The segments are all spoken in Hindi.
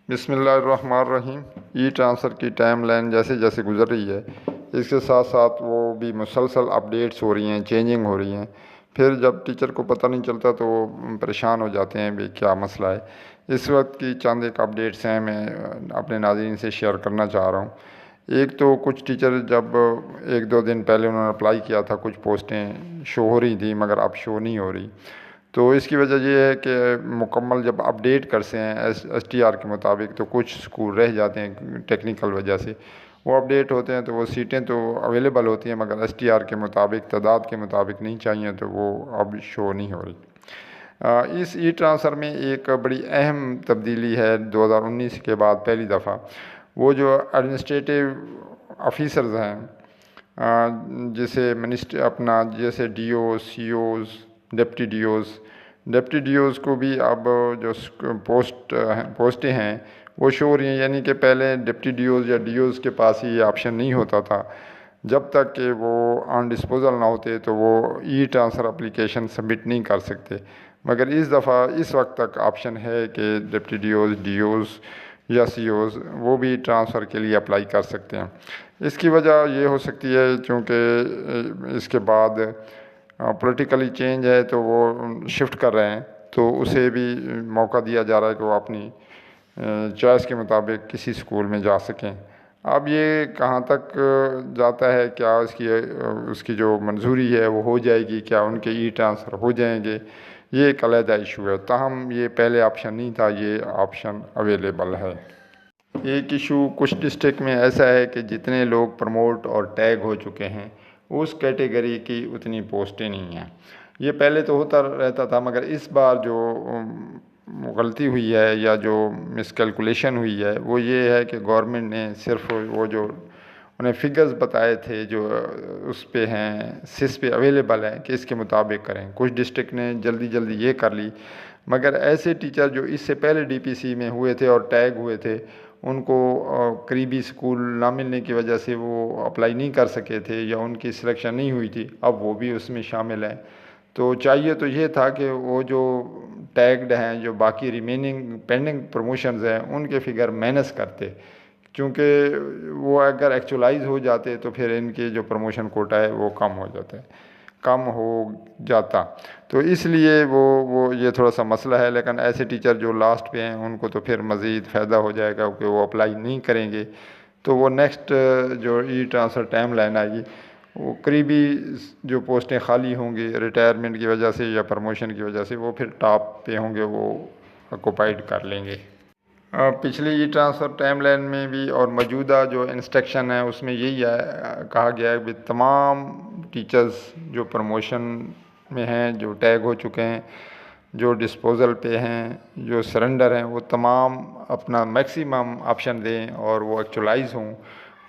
बिस्मिल्लाहिर्रहमानिर्रहीम। ई ट्रांसफ़र की टाइम लाइन जैसे जैसे गुज़र रही है, इसके साथ साथ वो भी मुसलसल अपडेट्स हो रही हैं, चेंजिंग हो रही हैं। फिर जब टीचर को पता नहीं चलता तो वो परेशान हो जाते हैं, भाई क्या मसला है। इस वक्त की चंद एक अपडेट्स हैं, मैं अपने नाज़रीन से शेयर करना चाह रहा हूँ। एक तो कुछ टीचर जब एक दो दिन पहले उन्होंने अप्लाई किया था, कुछ पोस्टें शो हो रही थी मगर अब शो नहीं हो रही। तो इसकी वजह ये है कि मुकम्मल जब अपडेट करते हैं एसटीआर के मुताबिक तो कुछ स्कूल रह जाते हैं टेक्निकल वजह से। वो अपडेट होते हैं तो वो सीटें तो अवेलेबल होती हैं मगर एसटीआर के मुताबिक तादाद के मुताबिक नहीं चाहिए, तो वो अब शो नहीं हो रही। इस ई ट्रांसफ़र में एक बड़ी अहम तब्दीली है 2019 के बाद पहली दफ़ा। वो जो एडमिनिस्ट्रेटिव ऑफिसर्स हैं, जैसे मिनिस्टर अपना जैसे डीओ, सीओज़, डिप्टी डीओज़ को भी अब जो पोस्टें हैं वो शो हो रही हैं। यानी कि पहले डिप्टी डीओज़ या डीओज़ के पास ही ये ऑप्शन नहीं होता था। जब तक कि वो ऑन डिस्पोजल ना होते तो वो ई ट्रांसफ़र एप्लीकेशन सबमिट नहीं कर सकते। मगर इस दफ़ा इस वक्त तक ऑप्शन है कि डिप्टी डीओज़, डीओज़ या सीओज़ वो भी ट्रांसफ़र के लिए अप्लाई कर सकते हैं। इसकी वजह ये हो सकती है क्योंकि इसके बाद पॉलिटिकली चेंज है तो वो शिफ्ट कर रहे हैं, तो उसे भी मौका दिया जा रहा है कि वो अपनी चॉइस के मुताबिक किसी स्कूल में जा सकें। अब ये कहाँ तक जाता है, क्या उसकी जो मंजूरी है वो हो जाएगी, क्या उनके ई ट्रांसफ़र हो जाएंगे, ये एक अलहदा इशू है। ताहम ये पहले ऑप्शन नहीं था, ये ऑप्शन अवेलेबल है। एक इशू कुछ डिस्ट्रिक्ट में ऐसा है कि जितने लोग प्रमोट और टैग हो चुके हैं उस कैटेगरी की उतनी पोस्टें नहीं हैं। ये पहले तो होता रहता था मगर इस बार जो गलती हुई है या जो मिसकैलकुलेशन हुई है वो ये है कि गवर्नमेंट ने सिर्फ वो जो उन्हें फिगर्स बताए थे जो उस पे हैं, सिस पे अवेलेबल हैं कि इसके मुताबिक करें। कुछ डिस्ट्रिक्ट ने जल्दी जल्दी ये कर ली मगर ऐसे टीचर जो इससे पहले डीपीसी में हुए थे और टैग हुए थे उनको करीबी स्कूल ना मिलने की वजह से वो अप्लाई नहीं कर सके थे या उनकी सिलेक्शन नहीं हुई थी, अब वो भी उसमें शामिल हैं। तो चाहिए तो ये था कि वो जो टैग्ड हैं, जो बाकी रिमेनिंग पेंडिंग प्रमोशंस हैं, उनके फिगर माइनस करते, क्योंकि वो अगर एक्चुअलाइज हो जाते तो फिर इनके जो प्रमोशन कोटा है वो कम हो जाता। तो इसलिए वो ये थोड़ा सा मसला है। लेकिन ऐसे टीचर जो लास्ट पे हैं उनको तो फिर मज़ीद फ़ायदा हो जाएगा कि वो अप्लाई नहीं करेंगे, तो वो नेक्स्ट जो ई ट्रांसफ़र टाइम लाइन आएगी वो करीबी जो पोस्टें खाली होंगी रिटायरमेंट की वजह से या प्रमोशन की वजह से वो फिर टॉप पे होंगे, वो ऑक्यूपाइड कर लेंगे। पिछली ई ट्रांसफ़र टाइम लाइन में भी और मौजूदा जो इंस्ट्रक्शन है उसमें यही कहा गया है कि तमाम टीचर्स जो प्रमोशन में हैं, जो टैग हो चुके हैं, जो डिस्पोज़ल पे हैं, जो सरेंडर हैं, वो तमाम अपना मैक्सिमम ऑप्शन दें और वो एक्चुअलाइज़ हों,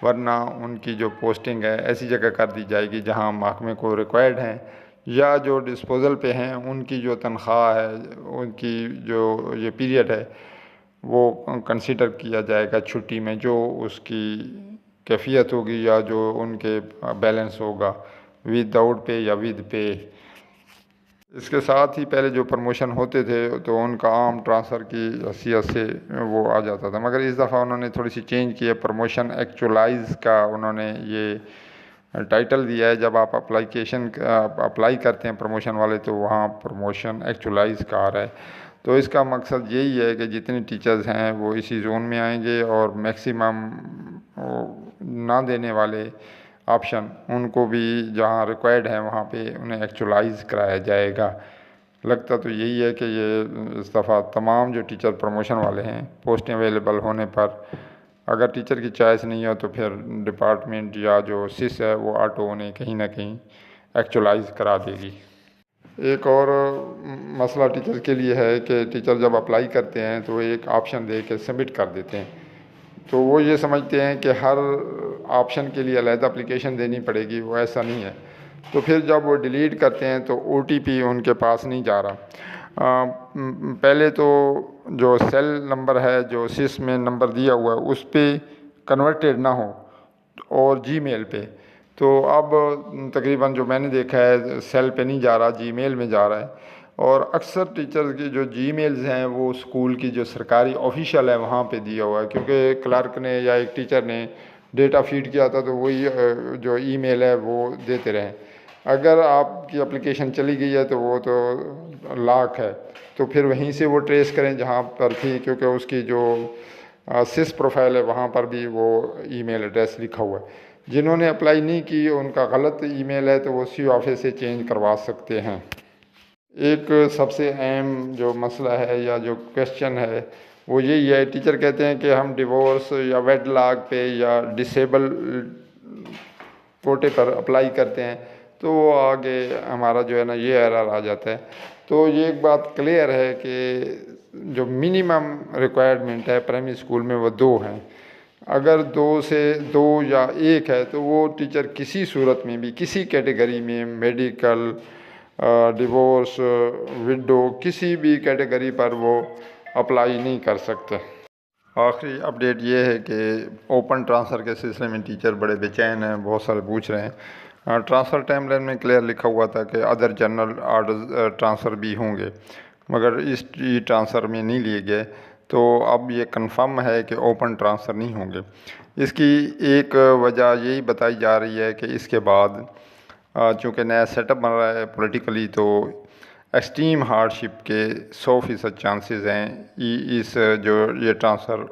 वरना उनकी जो पोस्टिंग है ऐसी जगह कर दी जाएगी जहां महकमे को रिक्वायर्ड हैं, या जो डिस्पोज़ल पे हैं उनकी जो तनख्वाह है, उनकी जो ये पीरियड है वो कंसीडर किया जाएगा छुट्टी में, जो उसकी कैफियत होगी या जो उनके बैलेंस होगा विदाउट पे या विद पे। इसके साथ ही पहले जो प्रमोशन होते थे तो उनका आम ट्रांसफ़र की हैसियत से वो आ जाता था, मगर इस दफ़ा उन्होंने थोड़ी सी चेंज की है। प्रमोशन एक्चुअलाइज का उन्होंने ये टाइटल दिया है। जब आप अप्लाई करते हैं प्रमोशन वाले तो वहाँ प्रमोशन एक्चुअलाइज का आ रहा है। तो इसका मकसद यही है कि जितने टीचर्स हैं वो इसी जोन में आएंगे और मैक्सिमम ना देने वाले ऑप्शन उनको भी जहाँ रिक्वायर्ड है वहाँ पे उन्हें एक्चुअलाइज कराया जाएगा। लगता तो यही है कि ये इस दफ़ा तमाम जो टीचर प्रमोशन वाले हैं पोस्टें अवेलेबल होने पर अगर टीचर की चॉइस नहीं हो तो फिर डिपार्टमेंट या जो सिस है वो ऑटो उन्हें कहीं ना कहीं एक्चुअलाइज करा देगी। एक और मसला टीचर के लिए है कि टीचर जब अप्लाई करते हैं तो एक ऑप्शन दे के सबमिट कर देते हैं, तो वो ये समझते हैं कि हर ऑप्शन के लिए अलग एप्लीकेशन देनी पड़ेगी, वो ऐसा नहीं है। तो फिर जब वो डिलीट करते हैं तो ओटीपी उनके पास नहीं जा रहा। पहले तो जो सेल नंबर है जो सिस में नंबर दिया हुआ है उस पर कन्वर्टेड ना हो और जीमेल पे, तो अब तकरीबन जो मैंने देखा है सेल पे नहीं जा रहा, जीमेल में जा रहा है। और अक्सर टीचर्स की जो जीमेल्स हैं वो स्कूल की जो सरकारी ऑफिशियल है वहाँ पे दिया हुआ है, क्योंकि क्लर्क ने या एक टीचर ने डेटा फीड किया था तो वही जो ईमेल है वो देते रहें। अगर आपकी एप्लीकेशन चली गई है तो वो तो लाख है, तो फिर वहीं से वो ट्रेस करें जहाँ पर थी, क्योंकि उसकी जो सिस प्रोफाइल है वहाँ पर भी वो ईमेल एड्रेस लिखा हुआ है। जिन्होंने अप्लाई नहीं की उनका गलत ईमेल है तो वो सी ऑफिस से चेंज करवा सकते हैं। एक सबसे अहम जो मसला है या जो क्वेश्चन है वो यही है, टीचर कहते हैं कि हम डिवोर्स या वेडलॉक पे या डिसेबल कोटे पर अप्लाई करते हैं तो वो आगे हमारा जो है ना ये एरर आ जाता है। तो ये एक बात क्लियर है कि जो मिनिमम रिक्वायरमेंट है प्राइमरी स्कूल में वो 2 हैं। अगर 2 या 1 है तो वो टीचर किसी सूरत में भी किसी कैटेगरी में मेडिकल, डिवोर्स, विडो, किसी भी कैटेगरी पर वो अप्लाई नहीं कर सकते। आखिरी अपडेट ये है कि ओपन ट्रांसफ़र के सिलसिले में टीचर बड़े बेचैन हैं, बहुत सारे पूछ रहे हैं। ट्रांसफ़र टाइमलाइन में क्लियर लिखा हुआ था कि अदर जनरल ऑर्डर ट्रांसफ़र भी होंगे, मगर इस ट्रांसफ़र में नहीं लिए गए। तो अब ये कंफर्म है कि ओपन ट्रांसफ़र नहीं होंगे। इसकी एक वजह यही बताई जा रही है कि इसके बाद चूँकि नया सेटअप बन रहा है पॉलिटिकली, तो एक्सट्रीम हार्डशिप के 100% चांसेस हैं इस जो ये ट्रांसफ़र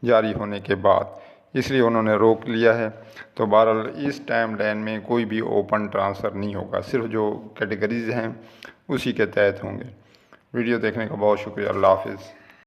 जारी होने के बाद, इसलिए उन्होंने रोक लिया है। तो बहरहाल इस टाइम लाइन में कोई भी ओपन ट्रांसफ़र नहीं होगा, सिर्फ जो कैटेगरीज़ हैं उसी के तहत होंगे। वीडियो देखने का बहुत शुक्रिया। अल्लाह हाफ़िज़।